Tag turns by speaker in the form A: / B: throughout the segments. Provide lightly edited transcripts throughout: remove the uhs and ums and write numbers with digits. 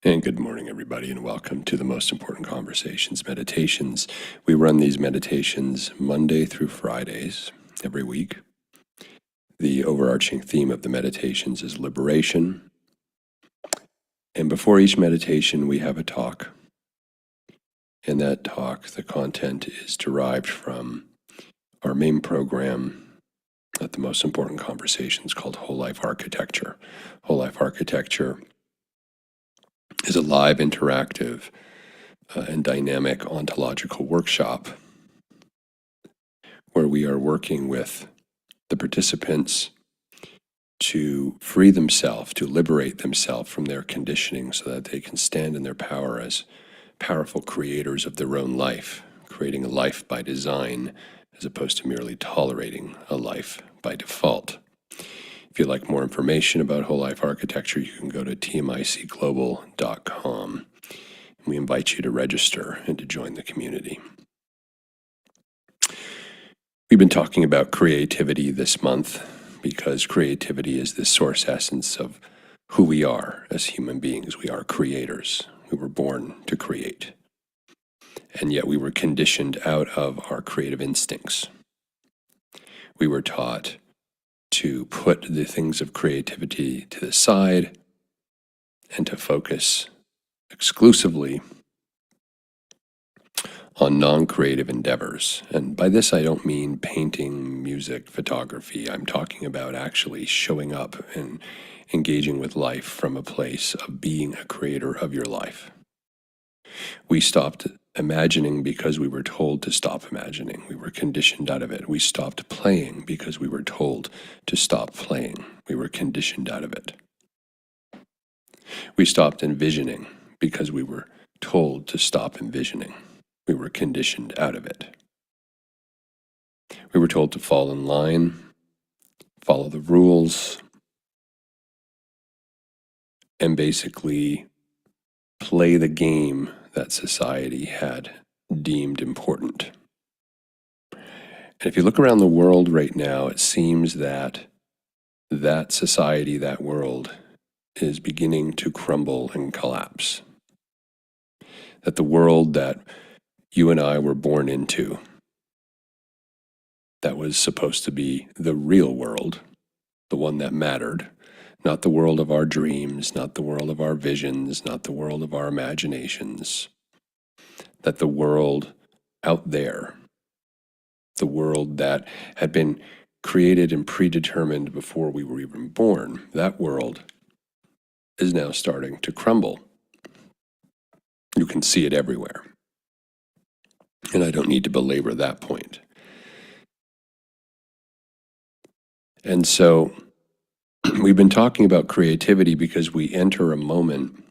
A: And good morning, everybody, and welcome to the Most Important Conversations Meditations. We run these meditations Monday through Fridays every week. The overarching theme of the meditations is liberation. And before each meditation, we have a talk. In that talk, the content is derived from our main program at the Most Important Conversations called Whole Life Architecture. Whole Life Architecture is a live, interactive, and dynamic ontological workshop where we are working with the participants to free themselves, to liberate themselves from their conditioning so that they can stand in their power as powerful creators of their own life, creating a life by design as opposed to merely tolerating a life by default. If you'd like more information about whole life architecture, you can go to tmicglobal.com. We invite you to register and to join the community. We've been talking about creativity this month because creativity is the source essence of who we are as human beings. We are creators. We were born to create. And yet we were conditioned out of our creative instincts. We were taught to put the things of creativity to the side and to focus exclusively on non-creative endeavors. And by this, I don't mean painting, music, photography. I'm talking about actually showing up and engaging with life from a place of being a creator of your life. We stopped imagining because we were told to stop imagining. We were conditioned out of it. We stopped playing because we were told to stop playing. We were conditioned out of it. We stopped envisioning because we were told to stop envisioning. We were conditioned out of it. We were told to fall in line, follow the rules, and basically play the game that society had deemed important. And if you look around the world right now, it seems that society, that world, is beginning to crumble and collapse. That the world that you and I were born into, that was supposed to be the real world, the one that mattered, not the world of our dreams, not the world of our visions, not the world of our imaginations, that the world out there, the world that had been created and predetermined before we were even born, that world is now starting to crumble. You can see it everywhere. And I don't need to belabor that point. And so we've been talking about creativity because we enter a moment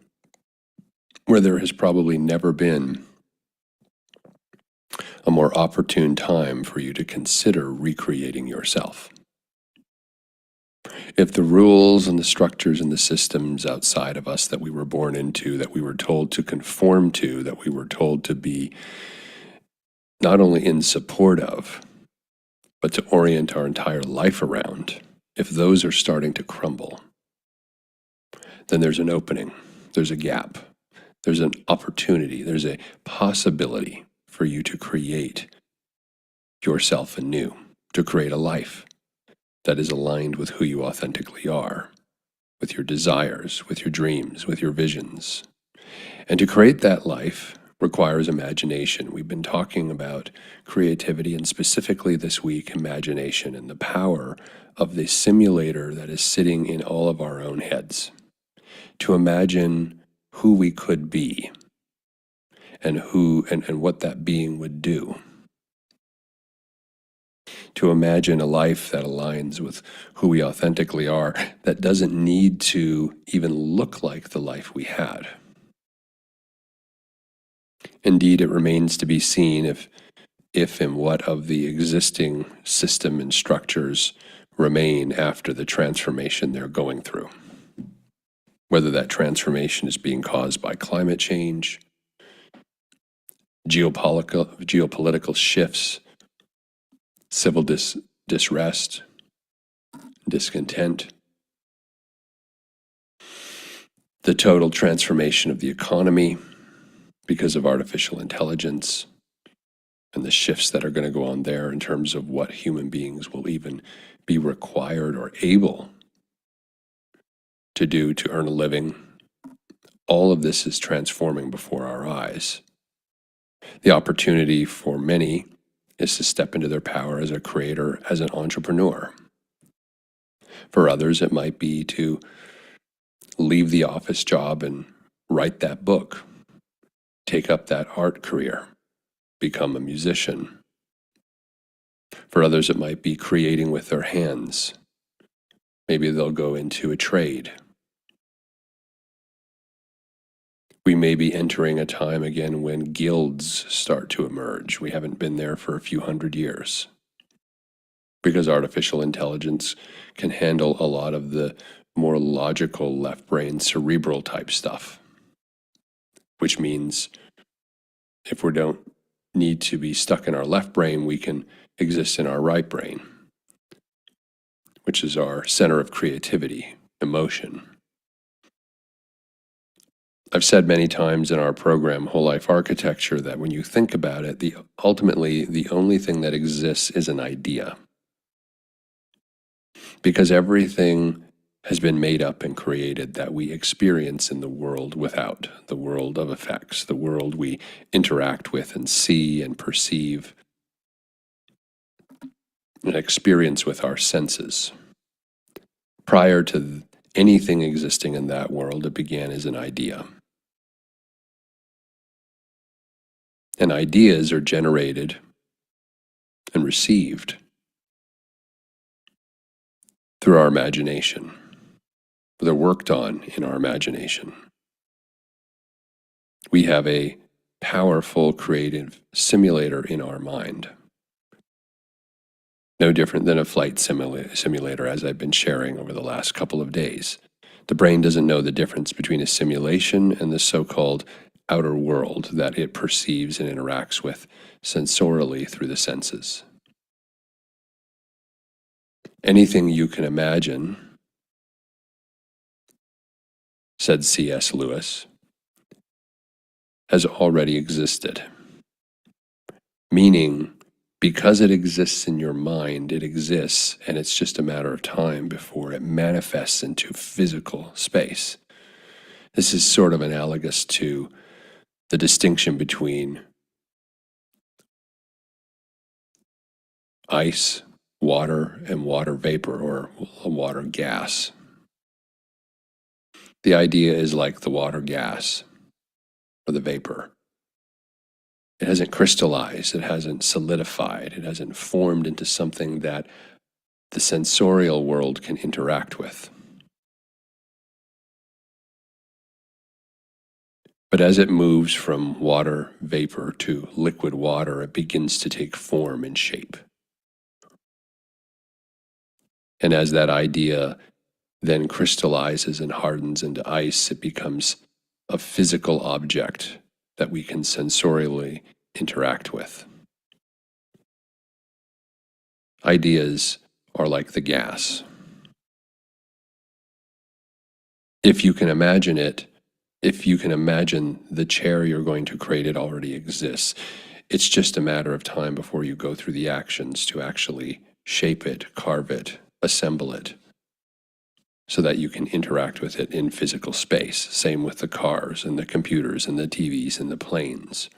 A: where there has probably never been a more opportune time for you to consider recreating yourself. If the rules and the structures and the systems outside of us that we were born into, that we were told to conform to, that we were told to be not only in support of, but to orient our entire life around, if those are starting to crumble, then there's an opening, there's a gap, there's an opportunity, there's a possibility for you to create yourself anew, to create a life that is aligned with who you authentically are, with your desires, with your dreams, with your visions. And to create that life requires imagination. We've been talking about creativity and specifically this week, imagination and the power of the simulator that is sitting in all of our own heads. To imagine who we could be and who and what that being would do. To imagine a life that aligns with who we authentically are, that doesn't need to even look like the life we had. Indeed, it remains to be seen if and what of the existing system and structures remain after the transformation they're going through. Whether that transformation is being caused by climate change, geopolitical shifts, civil disrest, discontent, the total transformation of the economy because of artificial intelligence and the shifts that are going to go on there in terms of what human beings will even be required or able to do to earn a living. All of this is transforming before our eyes. The opportunity for many is to step into their power as a creator, as an entrepreneur. For others, it might be to leave the office job and write that book, take up that art career, become a musician. For others, it might be creating with their hands. Maybe they'll go into a trade. We may be entering a time again when guilds start to emerge. We haven't been there for a few hundred years because artificial intelligence can handle a lot of the more logical left brain cerebral type stuff, which means if we don't need to be stuck in our left brain, we can exist in our right brain, which is our center of creativity, emotion. I've said many times in our program, Whole Life Architecture, that when you think about it, ultimately the only thing that exists is an idea. Because everything has been made up and created that we experience in the world without, the world of effects, the world we interact with and see and perceive and experience with our senses. Prior to anything existing in that world, it began as an idea. And ideas are generated and received through our imagination. They're worked on in our imagination. We have a powerful creative simulator in our mind. No different than a flight simulator, as I've been sharing over the last couple of days. The brain doesn't know the difference between a simulation and the so-called outer world that it perceives and interacts with sensorially through the senses. Anything you can imagine, said C.S. Lewis, has already existed. Meaning, because it exists in your mind, it exists, and it's just a matter of time before it manifests into physical space. This is sort of analogous to the distinction between ice, water, and water vapor, or water gas. The idea is like the water gas or the vapor. It hasn't crystallized, it hasn't solidified, it hasn't formed into something that the sensorial world can interact with. But as it moves from water vapor to liquid water, it begins to take form and shape. And as that idea then crystallizes and hardens into ice, it becomes a physical object that we can sensorially interact with. Ideas are like the gas. If you can imagine it, if you can imagine the chair you're going to create, it already exists. It's just a matter of time before you go through the actions to actually shape it, carve it, assemble it, so that you can interact with it in physical space. Same with the cars and the computers and the TVs and the planes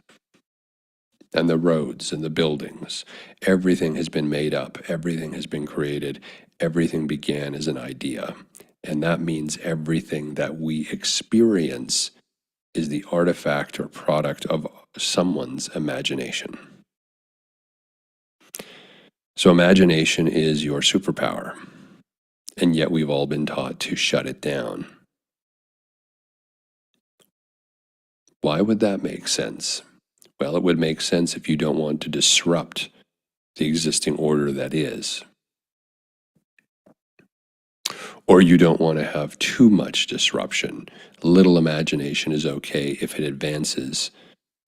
A: and the roads and the buildings. Everything has been made up. Everything has been created. Everything began as an idea. And that means everything that we experience is the artifact or product of someone's imagination. So imagination is your superpower. And yet we've all been taught to shut it down. Why would that make sense? Well, it would make sense if you don't want to disrupt the existing order that is. Or you don't want to have too much disruption. Little imagination is okay if it advances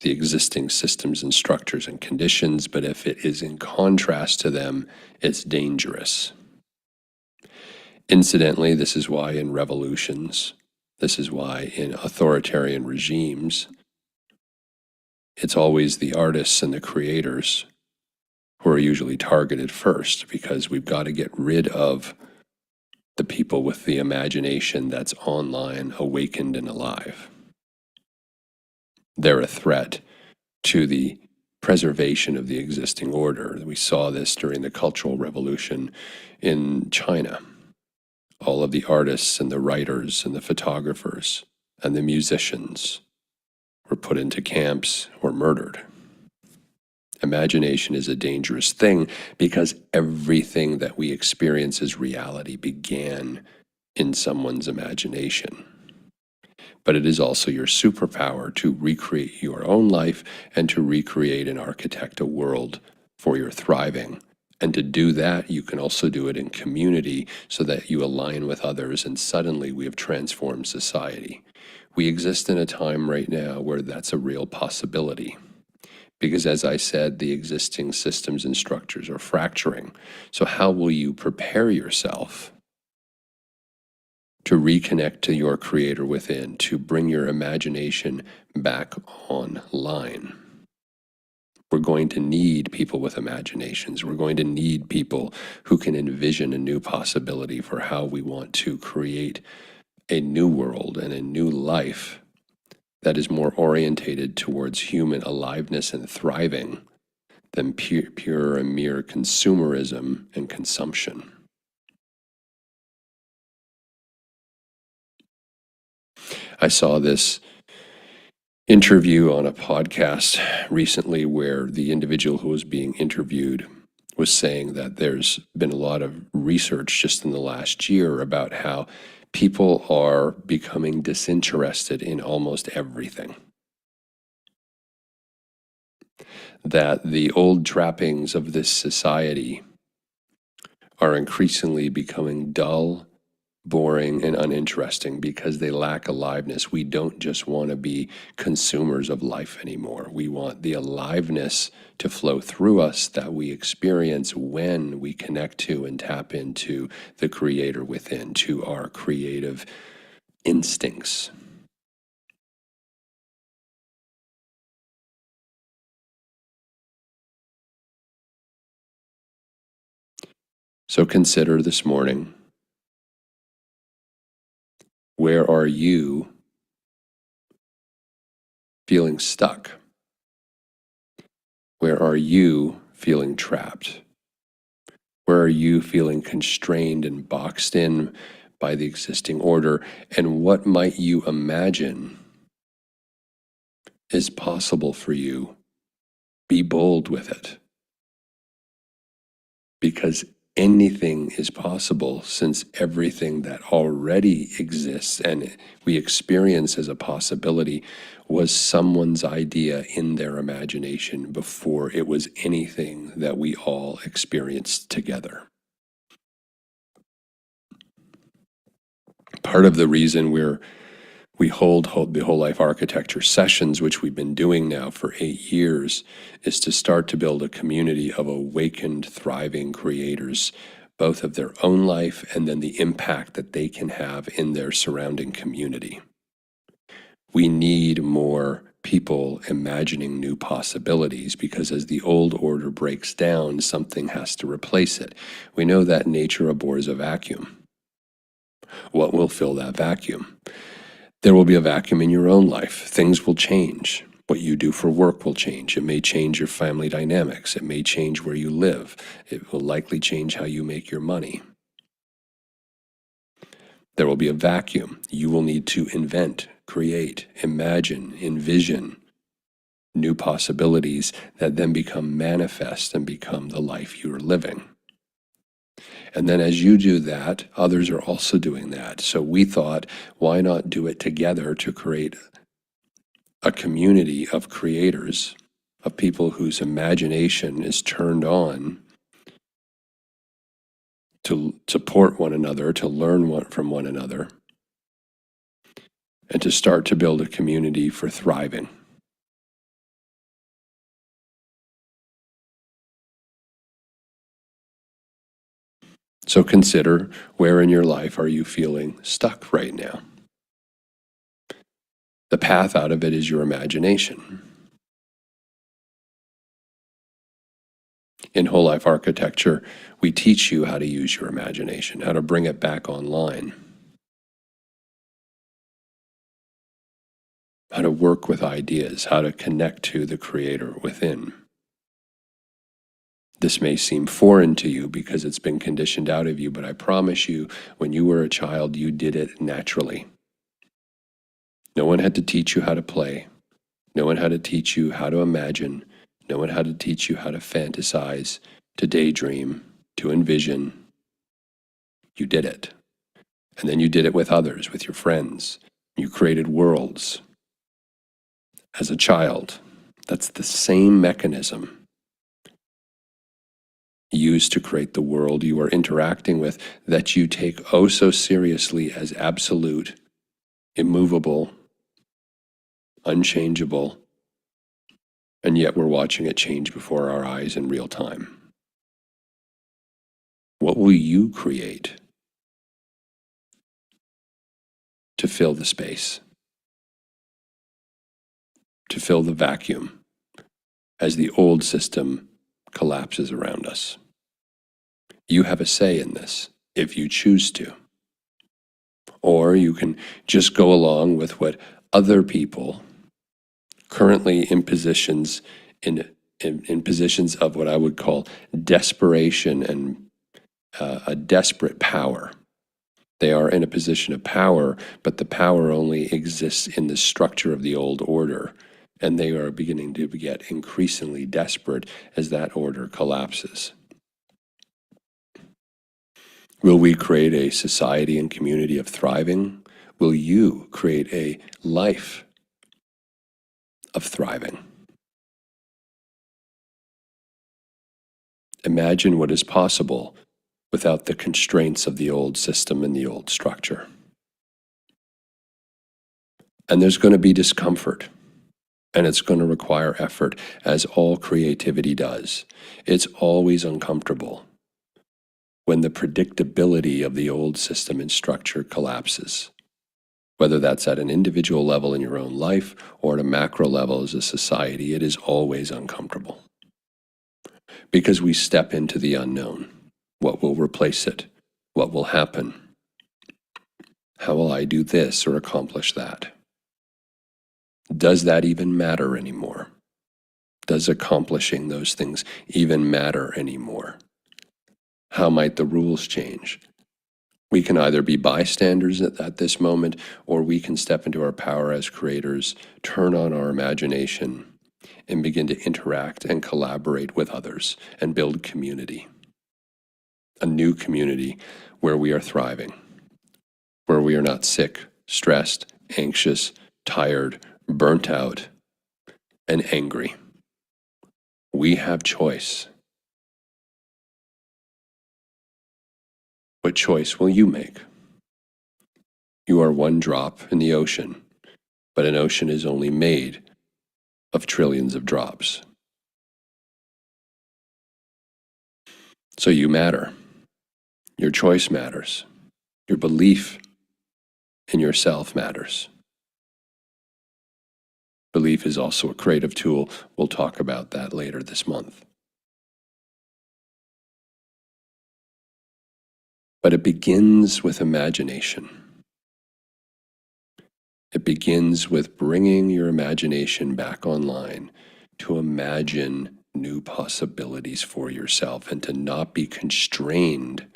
A: the existing systems and structures and conditions, but if it is in contrast to them, it's dangerous. Incidentally, this is why in revolutions, This is why in authoritarian regimes, it's always the artists and the creators who are usually targeted first, because we've got to get rid of the people with the imagination that's online, awakened, and alive. They're a threat to the preservation of the existing order. We saw this during the Cultural Revolution in China. All of the artists and the writers and the photographers and the musicians were put into camps or murdered. Imagination is a dangerous thing because everything that we experience as reality began in someone's imagination. But it is also your superpower to recreate your own life and to recreate and architect a world for your thriving. And to do that, you can also do it in community so that you align with others, and suddenly we have transformed society. We exist in a time right now where that's a real possibility. Because as I said, the existing systems and structures are fracturing. So how will you prepare yourself to reconnect to your creator within, to bring your imagination back online? We're going to need people with imaginations. We're going to need people who can envision a new possibility for how we want to create a new world and a new life that is more orientated towards human aliveness and thriving than pure and mere consumerism and consumption. I saw this interview on a podcast recently where the individual who was being interviewed was saying that there's been a lot of research just in the last year about how people are becoming disinterested in almost everything. That the old trappings of this society are increasingly becoming dull, boring, and uninteresting because they lack aliveness. We don't just want to be consumers of life anymore. We want the aliveness to flow through us that we experience when we connect to and tap into the creator within, to our creative instincts. So consider this morning, where are you feeling stuck? Where are you feeling trapped? Where are you feeling constrained and boxed in by the existing order? And what might you imagine is possible for you? Be bold with it. Because anything is possible, since everything that already exists and we experience as a possibility was someone's idea in their imagination before it was anything that we all experienced together. Part of the reason we hold the whole life architecture sessions, which we've been doing now for 8 years, is to start to build a community of awakened, thriving creators, both of their own life and then the impact that they can have in their surrounding community. We need more people imagining new possibilities, because as the old order breaks down, something has to replace it. We know that nature abhors a vacuum. What will fill that vacuum? There will be a vacuum in your own life. Things will change. What you do for work will change. It may change your family dynamics. It may change where you live. It will likely change how you make your money. There will be a vacuum. You will need to invent, create, imagine, envision new possibilities that then become manifest and become the life you are living. And then as you do that, others are also doing that. So we thought, why not do it together to create a community of creators, of people whose imagination is turned on to support one another, to learn from one another, and to start to build a community for thriving. So consider, where in your life are you feeling stuck right now? The path out of it is your imagination. In whole life architecture, we teach you how to use your imagination, how to bring it back online, how to work with ideas, how to connect to the creator within. This may seem foreign to you because it's been conditioned out of you, but I promise you, when you were a child, you did it naturally. No one had to teach you how to play. No one had to teach you how to imagine. No one had to teach you how to fantasize, to daydream, to envision. You did it. And then you did it with others, with your friends. You created worlds. As a child, that's the same mechanism used to create the world you are interacting with that you take oh so seriously as absolute, immovable, unchangeable, and yet we're watching it change before our eyes in real time. What will you create to fill the space, to fill the vacuum as the old system collapses around us? You have a say in this if you choose to. Or you can just go along with what other people currently in positions of what I would call desperation and a desperate power. They are in a position of power, but the power only exists in the structure of the old order, and they are beginning to get increasingly desperate as that order collapses. Will we create a society and community of thriving? Will you create a life of thriving? Imagine what is possible without the constraints of the old system and the old structure. And there's going to be discomfort, and it's going to require effort, as all creativity does. It's always uncomfortable when the predictability of the old system and structure collapses, whether that's at an individual level in your own life or at a macro level as a society. It is always uncomfortable because we step into the unknown. What will replace it? What will happen? How will I do this or accomplish that? Does that even matter anymore? Does accomplishing those things even matter anymore? How might the rules change? We can either be bystanders at this moment, or we can step into our power as creators, turn on our imagination, and begin to interact and collaborate with others and build community. A new community where we are thriving, where we are not sick, stressed, anxious, tired, burnt out, and angry. We have choice. What choice will you make? You are one drop in the ocean, but an ocean is only made of trillions of drops. So you matter. Your choice matters. Your belief in yourself matters. Belief is also a creative tool. We'll talk about that later this month. But it begins with imagination. It begins with bringing your imagination back online to imagine new possibilities for yourself and to not be constrained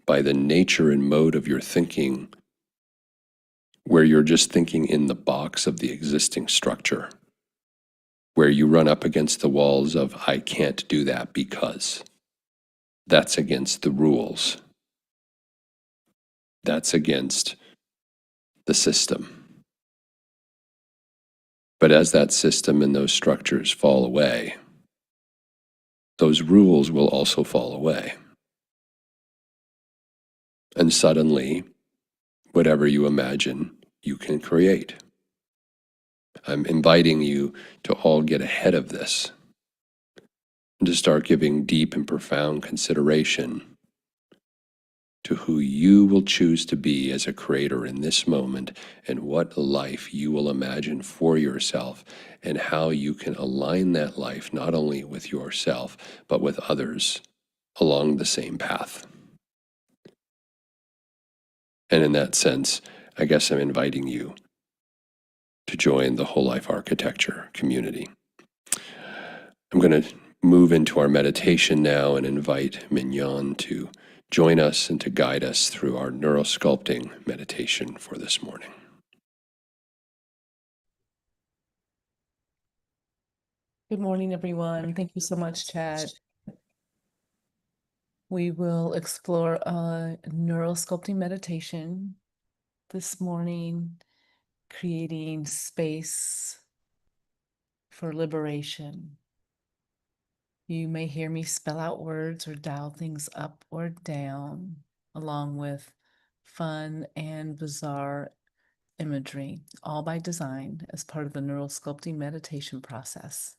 A: by the nature and mode of your thinking, where you're just thinking in the box of the existing structure, where you run up against the walls of, I can't do that because that's against the rules. That's against the system. But as that system and those structures fall away, those rules will also fall away. And suddenly, whatever you imagine, you can create. I'm inviting you to all get ahead of this and to start giving deep and profound consideration to who you will choose to be as a creator in this moment, and what life you will imagine for yourself, and how you can align that life not only with yourself, but with others along the same path. And in that sense, I guess I'm inviting you to join the Whole Life Architecture community. I'm going to move into our meditation now and invite Mignon to join us and to guide us through our neurosculpting meditation for this morning.
B: Good morning, everyone. Thank you so much, Chad. We will explore a neurosculpting meditation this morning, creating space for liberation. You may hear me spell out words or dial things up or down, along with fun and bizarre imagery, all by design as part of the neurosculpting meditation process.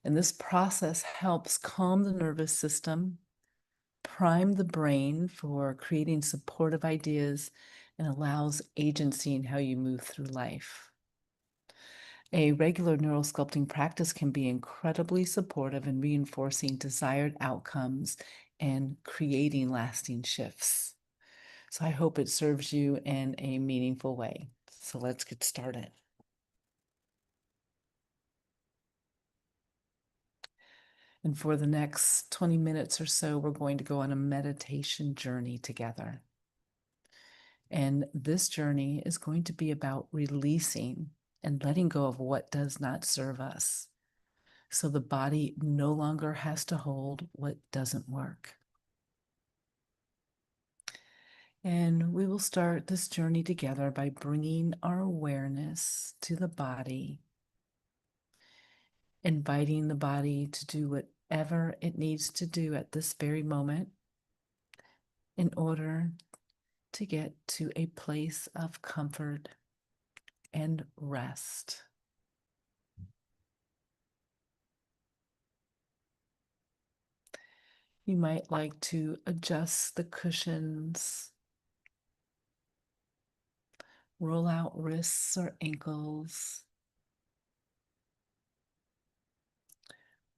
B: And this process helps calm the nervous system, prime the brain for creating supportive ideas, and allows agency in how you move through life. A regular neural sculpting practice can be incredibly supportive in reinforcing desired outcomes and creating lasting shifts. So I hope it serves you in a meaningful way. So let's get started. And for the next 20 minutes or so, we're going to go on a meditation journey together. And this journey is going to be about releasing and letting go of what does not serve us. So the body no longer has to hold what doesn't work. And we will start this journey together by bringing our awareness to the body, inviting the body to do whatever it needs to do at this very moment in order to get to a place of comfort and rest. You might like to adjust the cushions, roll out wrists or ankles,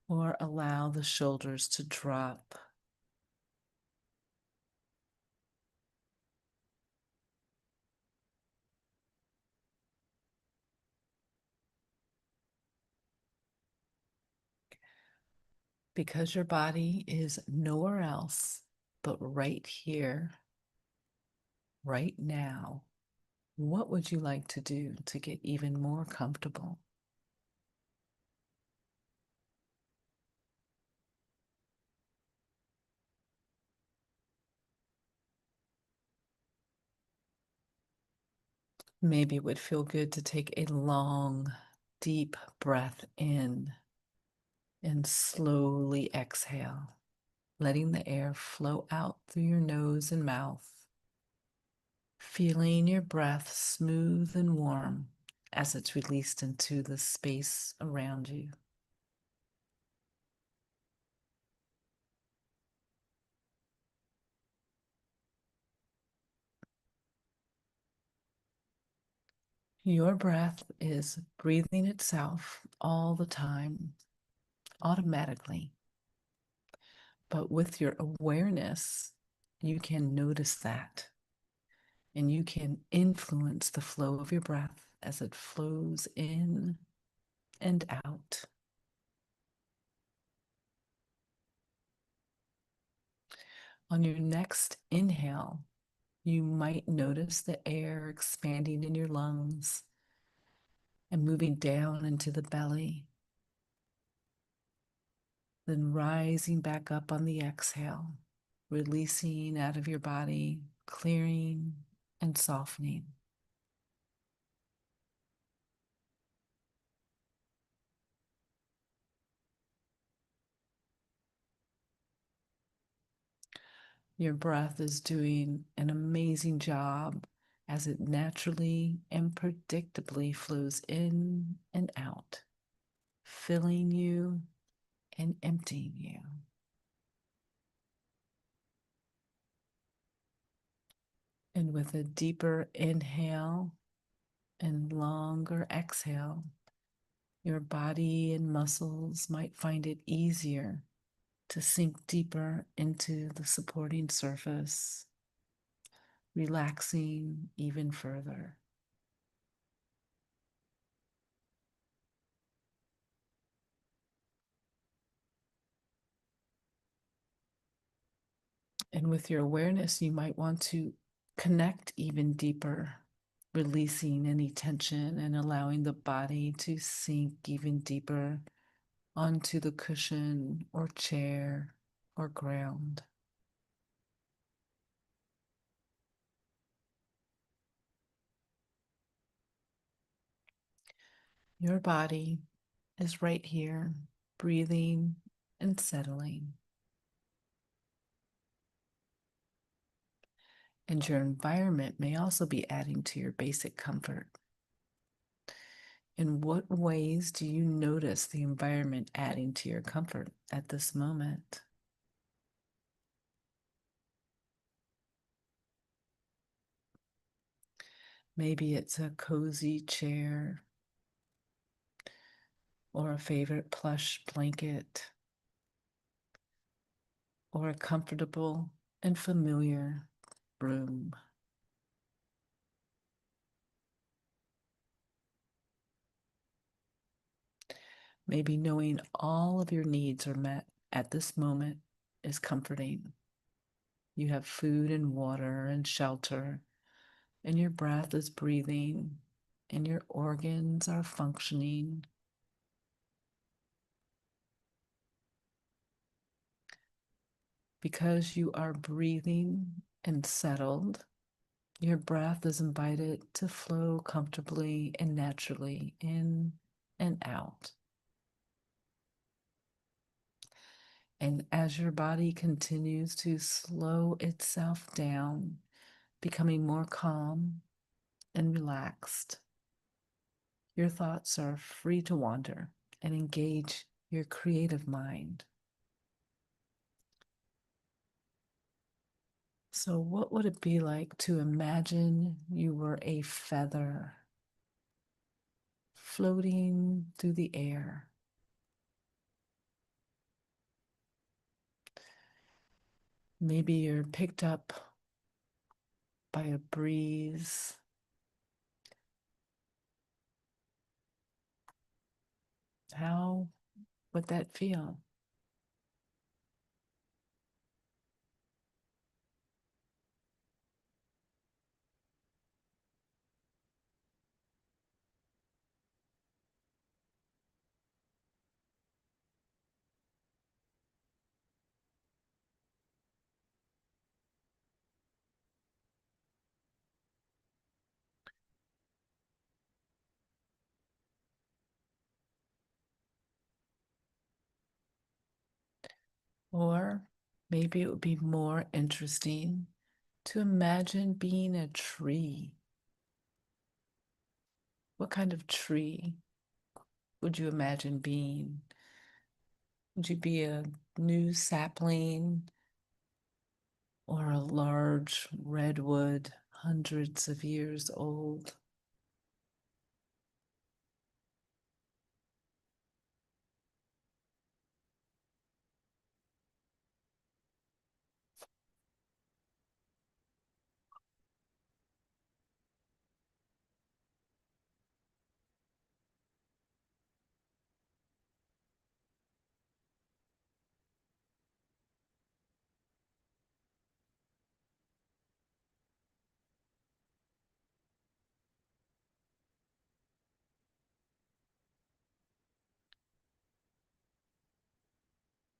B: or allow the shoulders to drop. Because your body is nowhere else but right here, right now, what would you like to do to get even more comfortable? Maybe it would feel good to take a long, deep breath in and slowly exhale, letting the air flow out through your nose and mouth, feeling your breath smooth and warm as it's released into the space around you. Your breath is breathing itself all the time, automatically. But with your awareness, you can notice that, and you can influence the flow of your breath as it flows in and out. On your next inhale, you might notice the air expanding in your lungs and moving down into the belly, then rising back up on the exhale, releasing out of your body, clearing and softening. Your breath is doing an amazing job as it naturally and predictably flows in and out, filling you and emptying you. And with a deeper inhale and longer exhale, your body and muscles might find it easier to sink deeper into the supporting surface, relaxing even further. And with your awareness, you might want to connect even deeper, releasing any tension and allowing the body to sink even deeper onto the cushion or chair or ground. Your body is right here, breathing and settling. And your environment may also be adding to your basic comfort. In what ways do you notice the environment adding to your comfort at this moment? Maybe it's a cozy chair or a favorite plush blanket or a comfortable and familiar room. Maybe knowing all of your needs are met at this moment is comforting. You have food and water and shelter, and your breath is breathing, and your organs are functioning. Because you are breathing and settled, your breath is invited to flow comfortably and naturally in and out. And as your body continues to slow itself down, becoming more calm and relaxed, your thoughts are free to wander and engage your creative mind. So, what would it be like to imagine you were a feather floating through the air? Maybe you're picked up by a breeze. How would that feel? Or maybe it would be more interesting to imagine being a tree. What kind of tree would you imagine being? Would you be a new sapling or a large redwood, hundreds of years old?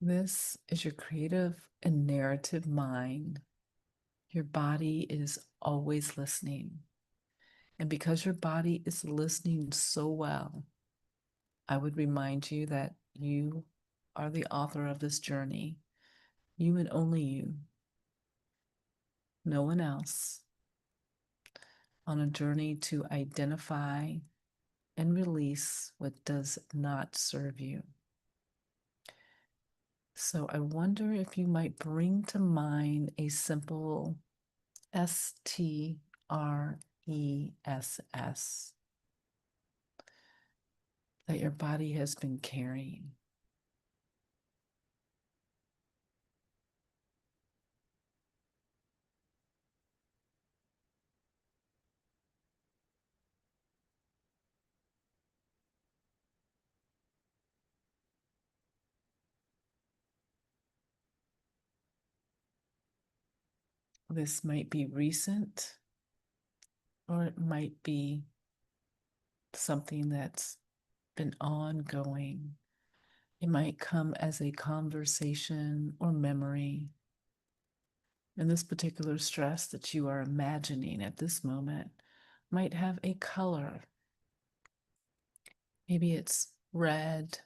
B: This is your creative and narrative mind. Your body is always listening. And because your body is listening so well, I would remind you that you are the author of this journey, you and only you, no one else, on a journey to identify and release what does not serve you. So I wonder if you might bring to mind a simple STRESS that your body has been carrying. This might be recent, or it might be something that's been ongoing. It might come as a conversation or memory. And this particular stress that you are imagining at this moment might have a color. Maybe it's red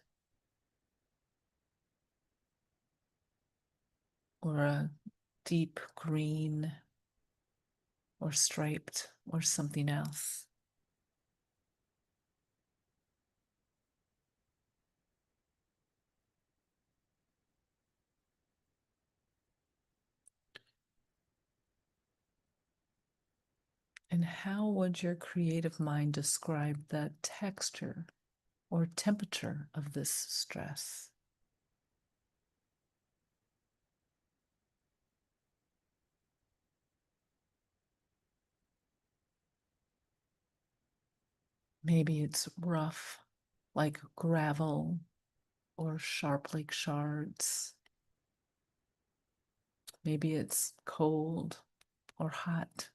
B: or a deep green or striped or something else. And how would your creative mind describe the texture or temperature of this stress? Maybe it's rough, like gravel, or sharp like shards. Maybe it's cold or hot.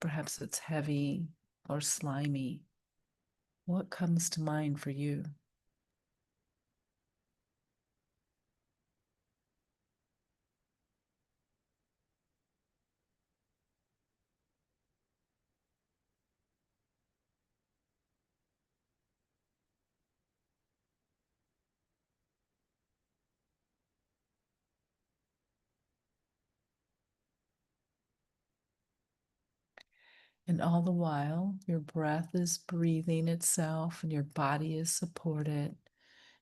B: Perhaps it's heavy or slimy. What comes to mind for you? And all the while, your breath is breathing itself and your body is supported,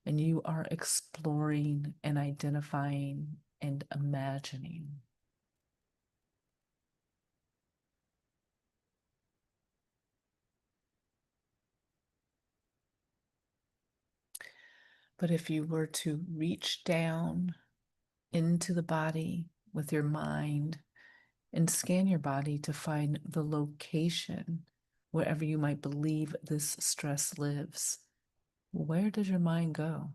B: and you are exploring and identifying and imagining. But if you were to reach down into the body with your mind and scan your body to find the location wherever you might believe this stress lives, where does your mind go?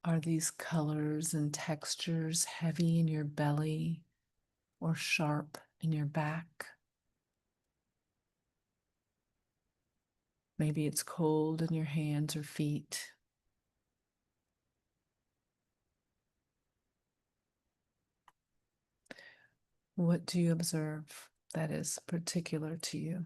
B: Are these colors and textures heavy in your belly or sharp in your back? Maybe it's cold in your hands or feet. What do you observe that is particular to you?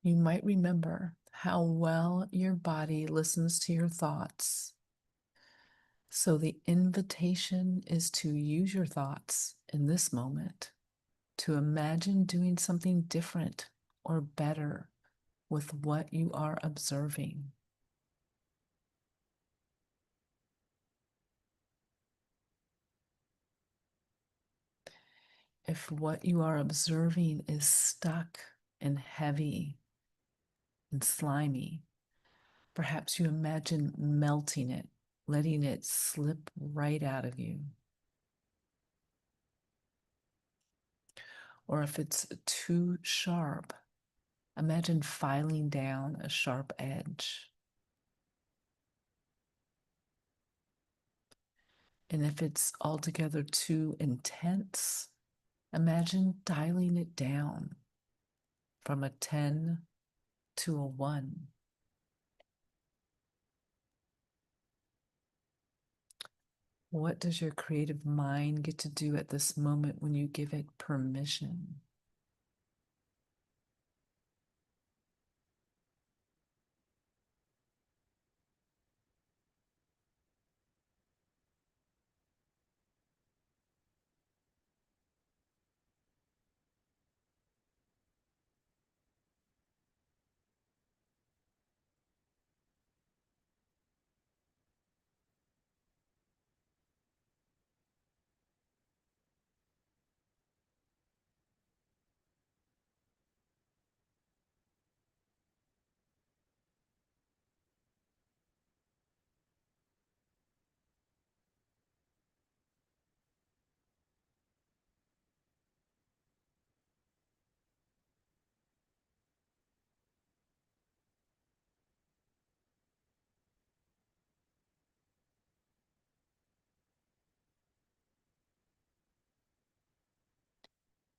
B: You might remember how well your body listens to your thoughts. So the invitation is to use your thoughts in this moment to imagine doing something different or better with what you are observing. If what you are observing is stuck and heavy and slimy, perhaps you imagine melting it, letting it slip right out of you. Or if it's too sharp, imagine filing down a sharp edge. And if it's altogether too intense, imagine dialing it down from a 10 to a 1. What does your creative mind get to do at this moment when you give it permission?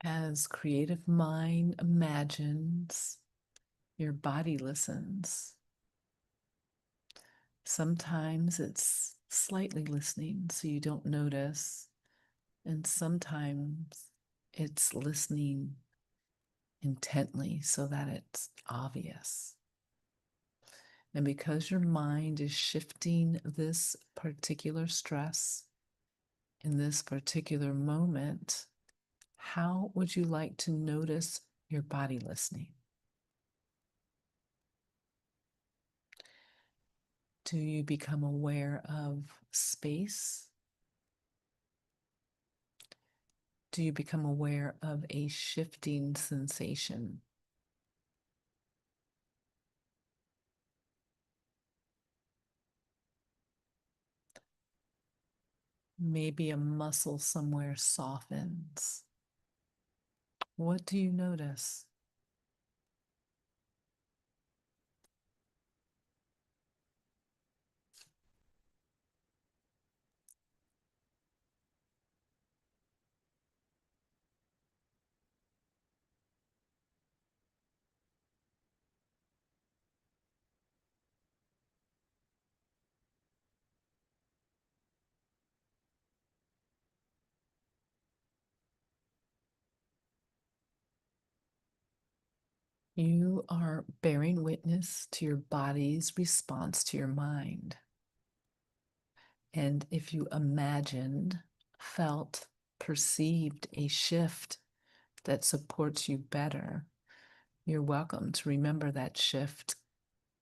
B: As creative mind imagines, your body listens. Sometimes it's slightly listening so you don't notice, and sometimes it's listening intently so that it's obvious. And because your mind is shifting this particular stress in this particular moment, how would you like to notice your body listening? Do you become aware of space? Do you become aware of a shifting sensation? Maybe a muscle somewhere softens. What do you notice? You are bearing witness to your body's response to your mind. And if you imagined, felt, perceived a shift that supports you better, you're welcome to remember that shift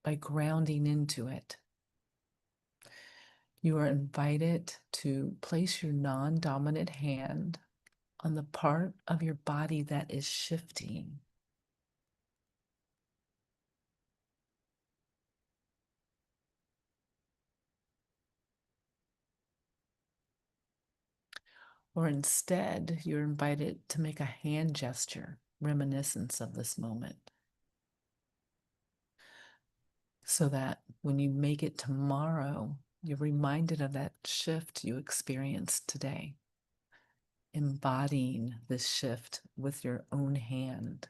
B: by grounding into it. You are invited to place your non dominant hand on the part of your body that is shifting. Or instead, you're invited to make a hand gesture, reminiscence of this moment, so that when you make it tomorrow, you're reminded of that shift you experienced today, embodying this shift with your own hand.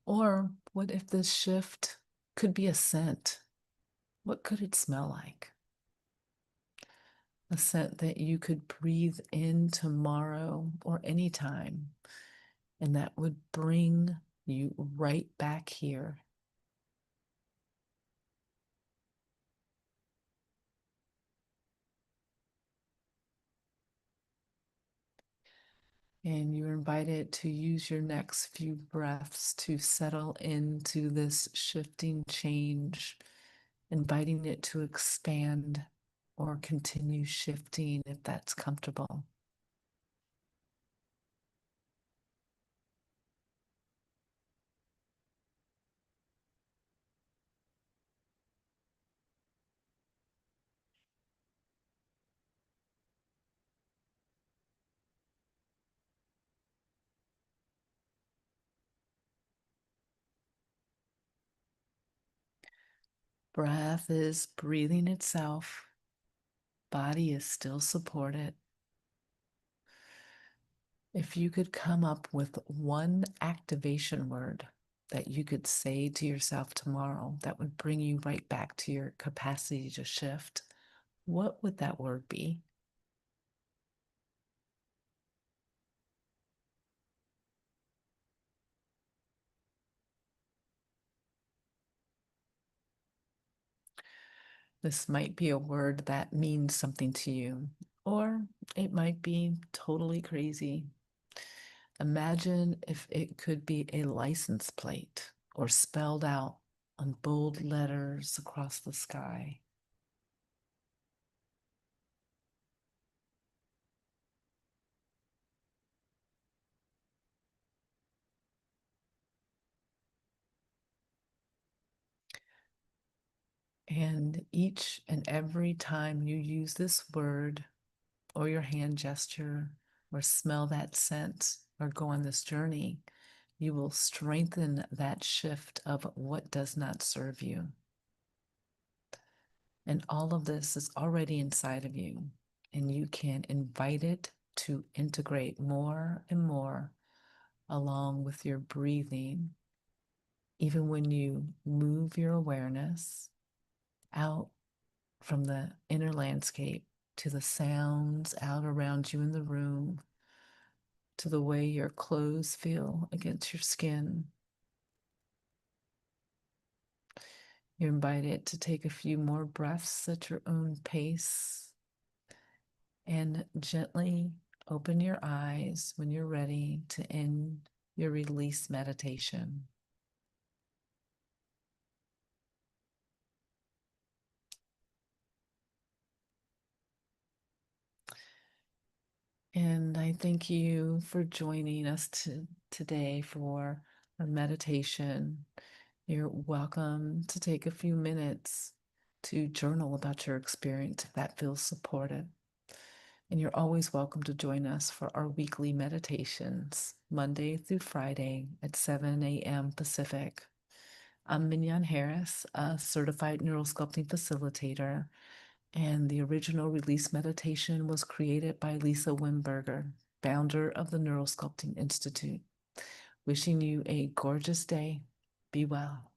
B: Or what if this shift could be a scent? What could it smell like? A scent that you could breathe in tomorrow or anytime, and that would bring you right back here. And you're invited to use your next few breaths to settle into this shifting change, inviting it to expand or continue shifting if that's comfortable. Breath is breathing itself. body is still supported. If you could come up with one activation word that you could say to yourself tomorrow that would bring you right back to your capacity to shift, what would that word be? This might be a word that means something to you, or it might be totally crazy. Imagine if it could be a license plate or spelled out on bold letters across the sky. And each and every time you use this word or your hand gesture or smell that scent or go on this journey, you will strengthen that shift of what does not serve you. And all of this is already inside of you, and you can invite it to integrate more and more along with your breathing, even when you move your awareness out from the inner landscape to the sounds out around you in the room, to the way your clothes feel against your skin. You're invited to take a few more breaths at your own pace and gently open your eyes when you're ready to end your release meditation. And I thank you for joining us today for our meditation. You're welcome to take a few minutes to journal about your experience if that feels supportive. And you're always welcome to join us for our weekly meditations, Monday through Friday at 7 a.m. Pacific. I'm Mignon Harris, a certified neural sculpting facilitator, and the original release meditation was created by Lisa Wimberger, founder of the Neural Sculpting Institute. Wishing you a gorgeous day. Be well.